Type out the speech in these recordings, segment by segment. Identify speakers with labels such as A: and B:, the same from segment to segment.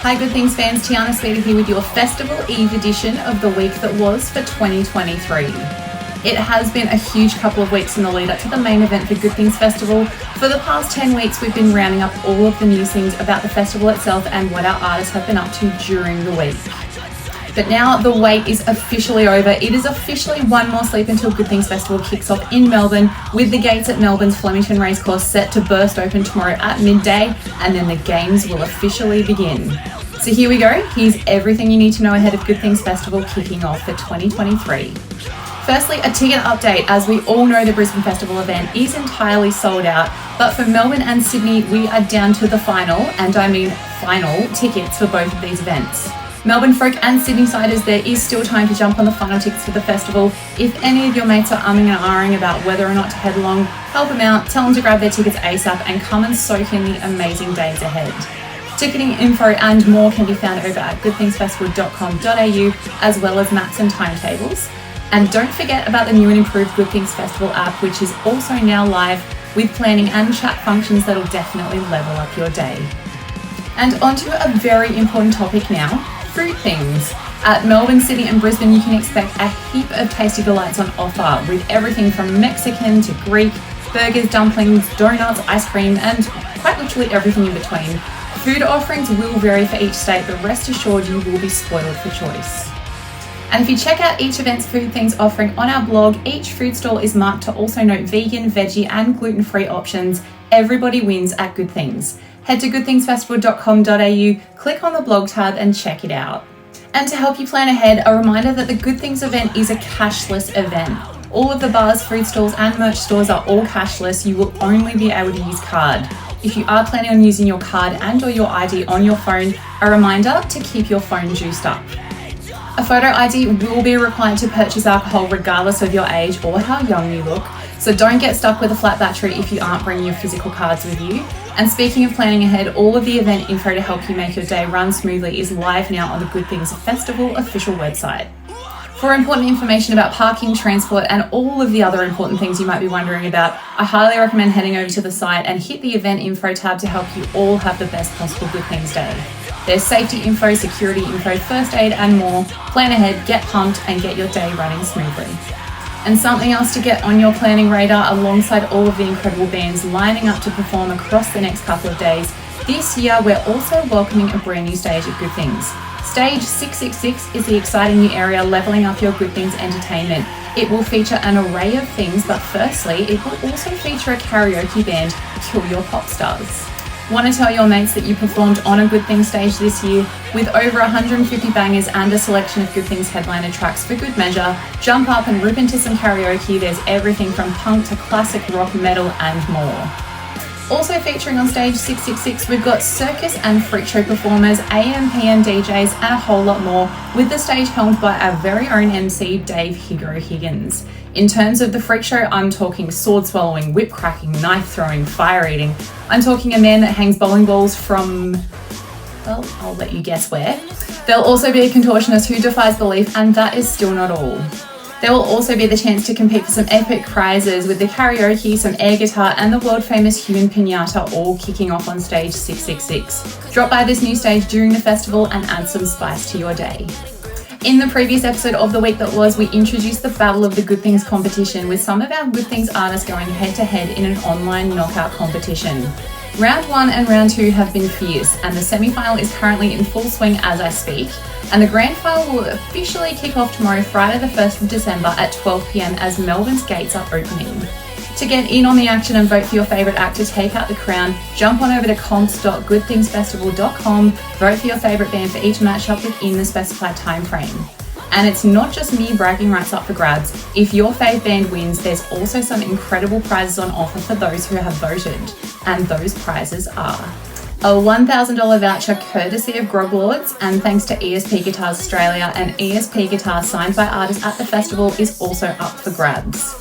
A: Hi Good Things fans, Tiana Speeder here with your Festival Eve edition of the week that was for 2023. It has been a huge couple of weeks in the lead up to the main event for Good Things Festival. For the past 10 weeks we've been rounding up all of the news things about the festival itself and what our artists have been up to during the week. But now the wait is officially over. It is officially one more sleep until Good Things Festival kicks off in Melbourne, with the gates at Melbourne's Flemington Racecourse set to burst open tomorrow at midday, and then the games will officially begin. So here we go. Here's everything you need to know ahead of Good Things Festival kicking off for 2023. Firstly, a ticket update. As we all know, the Brisbane Festival event is entirely sold out, but for Melbourne and Sydney, we are down to the final, and I mean final, tickets for both of these events. Melbourne folk and Sydney siders, there is still time to jump on the final tickets for the festival. If any of your mates are umming and ahhing about whether or not to head along, help them out, tell them to grab their tickets ASAP and come and soak in the amazing days ahead. Ticketing info and more can be found over at goodthingsfestival.com.au, as well as maps and timetables. And don't forget about the new and improved Good Things Festival app, which is also now live with planning and chat functions that'll definitely level up your day. And onto a very important topic now, food things. At Melbourne, Sydney and Brisbane, you can expect a heap of tasty delights on offer, with everything from Mexican to Greek, burgers, dumplings, donuts, ice cream, and quite literally everything in between. Food offerings will vary for each state, but rest assured you will be spoiled for choice. And if you check out each event's food things offering on our blog, each food stall is marked to also note vegan, veggie and gluten-free options. Everybody wins at Good Things. Head to goodthingsfestival.com.au, click on the blog tab and check it out. And to help you plan ahead, a reminder that the Good Things event is a cashless event. All of the bars, food stalls and merch stores are all cashless. You will only be able to use card. If you are planning on using your card and or your ID on your phone, a reminder to keep your phone juiced up. A photo ID will be required to purchase alcohol regardless of your age or how young you look, so don't get stuck with a flat battery if you aren't bringing your physical cards with you. And speaking of planning ahead, all of the event info to help you make your day run smoothly is live now on the Good Things Festival official website. For important information about parking, transport, and all of the other important things you might be wondering about, I highly recommend heading over to the site and hit the event info tab to help you all have the best possible Good Things day. There's safety info, security info, first aid, and more. Plan ahead, get pumped, and get your day running smoothly. And something else to get on your planning radar alongside all of the incredible bands lining up to perform across the next couple of days. This year, we're also welcoming a brand new stage at Good Things. Stage 666 is the exciting new area leveling up your Good Things entertainment. It will feature an array of things, but firstly, it will also feature a karaoke band, Kill Your Pop Stars. Want to tell your mates that you performed on a Good Things stage this year? With over 150 bangers and a selection of Good Things headliner tracks for good measure, jump up and rip into some karaoke. There's everything from punk to classic rock, metal and more. Also featuring on stage 666, we've got circus and freak show performers, AM/PM DJs and a whole lot more, with the stage helmed by our very own MC, Dave Higo Higgins. In terms of the freak show, I'm talking sword swallowing, whip cracking, knife throwing, fire eating. I'm talking a man that hangs bowling balls from, well, I'll let you guess where. There'll also be a contortionist who defies belief, and that is still not all. There will also be the chance to compete for some epic prizes with the karaoke, some air guitar and the world famous human pinata all kicking off on stage 666. Drop by this new stage during the festival and add some spice to your day. In the previous episode of the week that was, we introduced the Battle of the Good Things competition with some of our Good Things artists going head to head in an online knockout competition. Round 1 and Round 2 have been fierce, and the semi-final is currently in full swing as I speak, and the grand final will officially kick off tomorrow, Friday the 1st of December at 12 PM as Melbourne's gates are opening. To get in on the action and vote for your favourite act to take out the crown, jump on over to comps.goodthingsfestival.com, vote for your favourite band for each matchup within the specified time frame. And it's not just me bragging rights up for grabs. If your fave band wins, there's also some incredible prizes on offer for those who have voted. And those prizes are a $1,000 voucher courtesy of Grog Lords, and thanks to ESP Guitars Australia, an ESP guitar signed by artists at the festival is also up for grabs.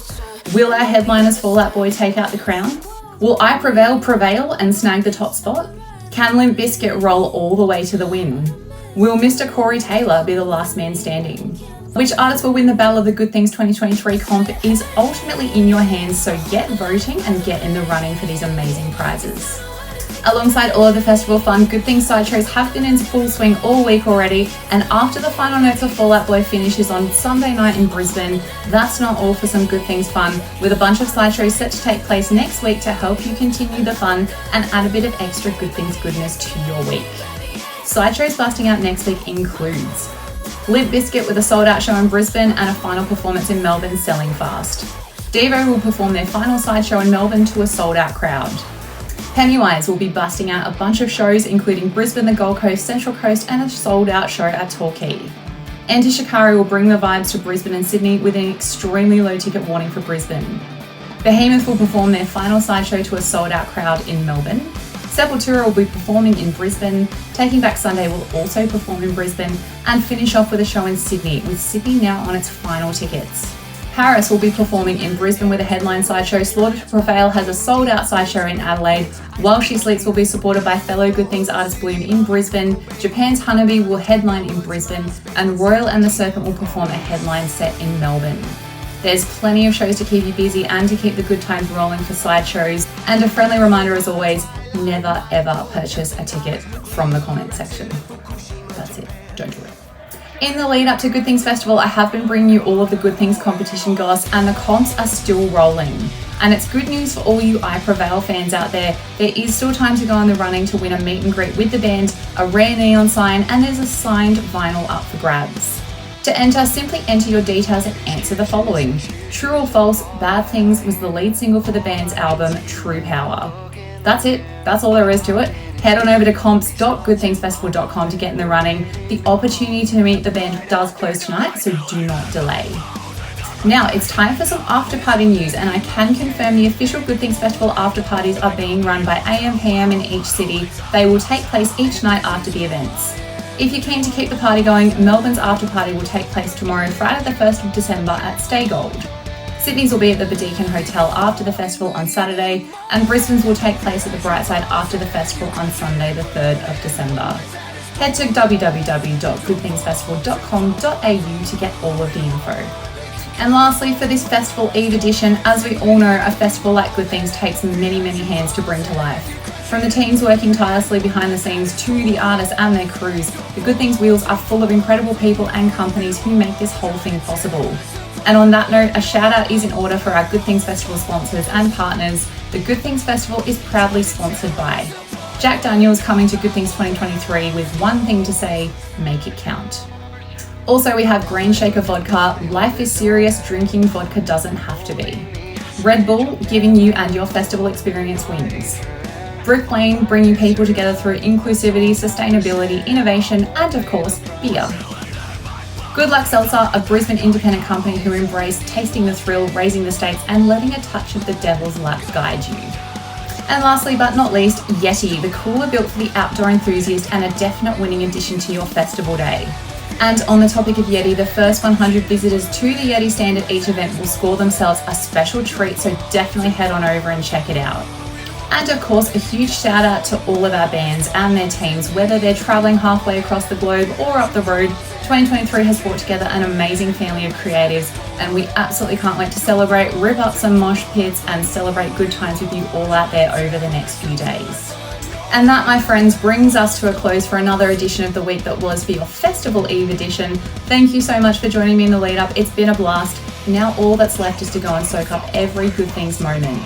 A: Will our headliners Fall Out Boy take out the crown? Will I Prevail and snag the top spot? Can Limp Bizkit roll all the way to the win? Will Mr. Corey Taylor be the last man standing? Which artist will win the Battle of the Good Things 2023 comp is ultimately in your hands, so get voting and get in the running for these amazing prizes. Alongside all of the festival fun, Good Things sideshows have been in full swing all week already, and after the final notes of Fall Out Boy finishes on Sunday night in Brisbane, that's not all for some Good Things fun, with a bunch of sideshows set to take place next week to help you continue the fun and add a bit of extra Good Things goodness to your week. Sideshows busting out next week includes Limp Bizkit with a sold-out show in Brisbane and a final performance in Melbourne selling fast. Devo will perform their final sideshow in Melbourne to a sold-out crowd. Pennywise will be busting out a bunch of shows including Brisbane, the Gold Coast, Central Coast and a sold-out show at Torquay. Enter Shikari will bring the vibes to Brisbane and Sydney with an extremely low ticket warning for Brisbane. Behemoth will perform their final sideshow to a sold-out crowd in Melbourne. Sepultura will be performing in Brisbane. Taking Back Sunday will also perform in Brisbane and finish off with a show in Sydney, with Sydney now on its final tickets. Paris will be performing in Brisbane with a headline sideshow. Slaughter to Prevail has a sold-out sideshow in Adelaide. While She Sleeps will be supported by fellow Good Things artist Bloom in Brisbane. Japan's Honeybee will headline in Brisbane, and Royal and the Serpent will perform a headline set in Melbourne. There's plenty of shows to keep you busy and to keep the good times rolling for sideshows. And a friendly reminder as always, never ever purchase a ticket from the comment section. That's it, don't do it. In the lead up to Good Things Festival, I have been bringing you all of the Good Things competition goss, and the comps are still rolling. And it's good news for all you Prevail fans out there. There is still time to go in the running to win a meet and greet with the band, a rare neon sign, and there's a signed vinyl up for grabs. To enter, simply enter your details and answer the following. True or false, Bad Things was the lead single for the band's album True Power. That's it, that's all there is to it. Head on over to comps.goodthingsfestival.com to get in the running. The opportunity to meet the band does close tonight, so do not delay. Now it's time for some after-party news, and I can confirm the official Good Things Festival after-parties are being run by AM/PM in each city. They will take place each night after the events. If you're keen to keep the party going, Melbourne's after-party will take place tomorrow, Friday the 1st of December at Stay Gold. Sydney's will be at the Bedekin Hotel after the festival on Saturday, and Brisbane's will take place at the Brightside after the festival on Sunday the 3rd of December. Head to www.goodthingsfestival.com.au to get all of the info. And lastly, for this Festival Eve edition, as we all know, a festival like Good Things takes many, many hands to bring to life. From the teams working tirelessly behind the scenes to the artists and their crews, the Good Things wheels are full of incredible people and companies who make this whole thing possible. And on that note, a shout out is in order for our Good Things Festival sponsors and partners. The Good Things Festival is proudly sponsored by Jack Daniels, coming to Good Things 2023 with one thing to say: make it count. Also, we have Green Shaker Vodka. Life is serious, drinking vodka doesn't have to be. Red Bull, giving you and your festival experience wings. Brick Lane, bringing people together through inclusivity, sustainability, innovation, and of course, beer. Good Luck Seltzer, a Brisbane independent company who embrace tasting the thrill, raising the stakes, and letting a touch of the devil's lap guide you. And lastly but not least, Yeti, the cooler built for the outdoor enthusiast and a definite winning addition to your festival day. And on the topic of Yeti, the first 100 visitors to the Yeti stand at each event will score themselves a special treat, so definitely head on over and check it out. And of course, a huge shout out to all of our bands and their teams, whether they're travelling halfway across the globe or up the road. 2023 has brought together an amazing family of creatives, and we absolutely can't wait to celebrate, rip up some mosh pits, and celebrate good times with you all out there over the next few days. And that, my friends, brings us to a close for another edition of the week that was for your Festival Eve edition. Thank you so much for joining me in the lead up. It's been a blast. Now all that's left is to go and soak up every Good Things moment.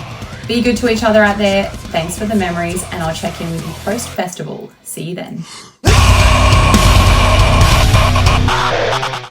A: Be good to each other out there. Thanks for the memories, and I'll check in with you post-festival. See you then.